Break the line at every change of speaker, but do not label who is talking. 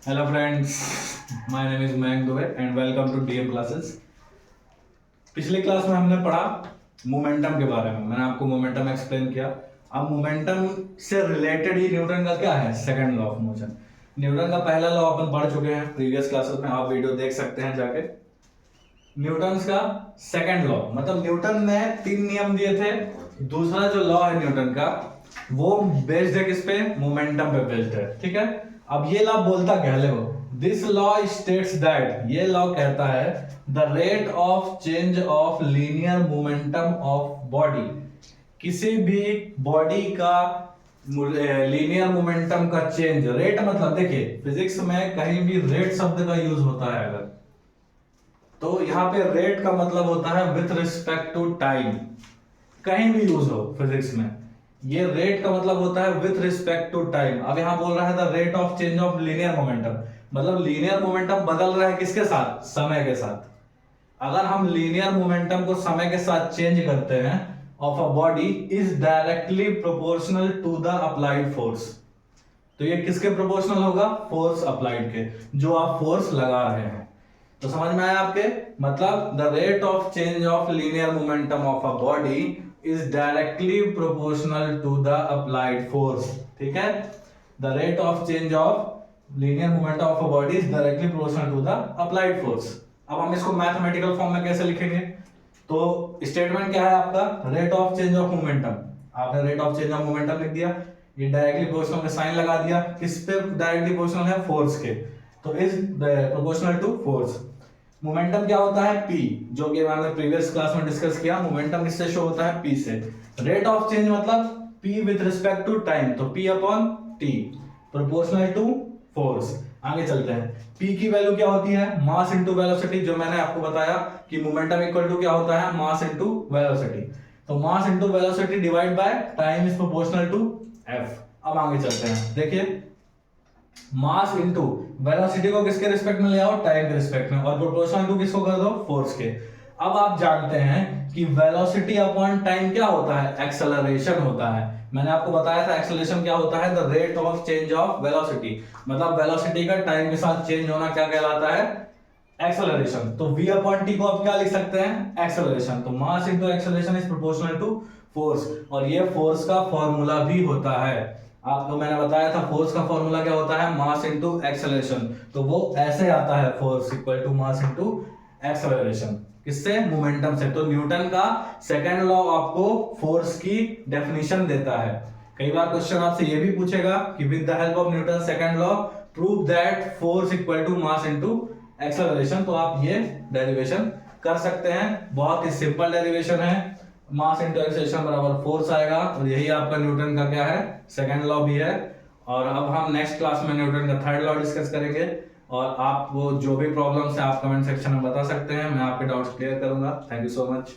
Hello friends, my name is Mayank Dubey and welcome to DM classes. पिछली class में हमने पढ़ा मोमेंटम के बारे में। मैंने आपको मोमेंटम एक्सप्लेन किया। अब मोमेंटम से रिलेटेड ही न्यूटन का क्या है, second law of motion. Newton का पहला लॉ अपन पढ़ चुके हैं प्रीवियस क्लासेस में, आप वीडियो देख सकते हैं जाके। न्यूटन का सेकंड लॉ मतलब न्यूटन ने 3 नियम दिए थे। दूसरा जो लॉ है न्यूटन का वो बेस्ड है किस पे, मोमेंटम पे बेस्ड है। ठीक है, अब ये लॉ बोलता क्या है, देखो। दिस लॉ स्टेट्स दैट, ये लॉ कहता है the rate of change of linear momentum of body, किसी भी बॉडी का लीनियर मोमेंटम का चेंज। रेट मतलब देखिए फिजिक्स में कहीं भी रेट शब्द का यूज होता है अगर, तो यहाँ पे रेट का मतलब होता है विथ रिस्पेक्ट टू टाइम। कहीं भी यूज हो फिजिक्स में, ये रेट का मतलब होता है विथ रिस्पेक्ट टू टाइम। अब यहाँ बोल रहा है the rate of change of linear momentum, मतलब लीनियर मोमेंटम बदल रहा है किसके साथ, समय के साथ। अगर हम लीनियर मोमेंटम को समय के साथ चेंज करते हैं of a body is directly proportional to the applied force, तो ये किसके प्रोपोर्शनल होगा, फोर्स अप्लाइड के, जो आप फोर्स लगा रहे हैं। तो समझ में आया आपके, मतलब the rate of change of linear momentum of a body is directly proportional to the applied force. ठीक है, the rate of change of linear momentum of a body is directly proportional to the applied force. अब हम इसको mathematical form में कैसे लिखेंगे, तो statement क्या है आपका, rate of change of momentum. आपने rate of change of momentum लिख दिया, ये डायरेक्टली प्रोपोर्शनल में साइन लगा दिया, किस पे डायरेक्टली प्रोपोर्शनल है, फोर्स के, तो is proportional to force. Momentum क्या होता है, p, जो कि हमने प्रीवियस क्लास में डिस्कस किया। मोमेंटम किससे शो होता है, p से। रेट ऑफ चेंज मतलब p with respect to time, तो p upon t proportional to force. आगे चलते हैं, p की वैल्यू क्या होती है, मास इनटू वेलोसिटी, जो मैंने आपको बताया कि मोमेंटम इक्वल टू क्या होता है, मास इनटू वेलोसिटी। तो mass into velocity divide by time is proportional to f। अब आगे चलते हैं, देखिए मास इनटू वेलोसिटी को किसके रिस्पेक्ट में ले आओ, टाइम के रिस्पेक्ट में, और प्रोपोर्शनल टू किसको कर दो, फोर्स के। अब आप जानते हैं कि वेलोसिटी अपॉन टाइम क्या होता है, एक्सेलरेशन होता है। मैंने आपको बताया था एक्सेलरेशन क्या होता है, the rate of change of velocity, मतलब वेलोसिटी का टाइम के साथ चेंज होना क्या कहलाता है, एक्सेलरेशन। तो v अपॉन t को आप क्या लिख सकते हैं, एक्सेलरेशन। तो mass into acceleration is proportional to force, और ये फोर्स का फॉर्मूला भी होता है। आपको मैंने बताया था फोर्स का फॉर्मूला क्या होता है, मास इनटू एक्सेलरेशन, तो वो ऐसे आता है, force equal to mass into acceleration. किससे, मोमेंटम से। तो न्यूटन का सेकंड लॉ आपको फोर्स की डेफिनेशन देता है। कई बार क्वेश्चन आपसे ये भी पूछेगा कि with the help of Newton second law prove that force equal to mass into acceleration, तो आप ये डेरिवेशन कर सकते हैं। बहुत ही सिंपल डेरिवेशन है, मास इनटू एक्सेलरेशन बराबर फोर्स आएगा, और यही आपका न्यूटन का क्या है, सेकंड लॉ भी है। और अब हम नेक्स्ट क्लास में न्यूटन का थर्ड लॉ डिस्कस करेंगे, और आप वो जो भी प्रॉब्लम्स है आप कमेंट सेक्शन में बता सकते हैं, मैं आपके डाउट्स क्लियर करूंगा। Thank you so much.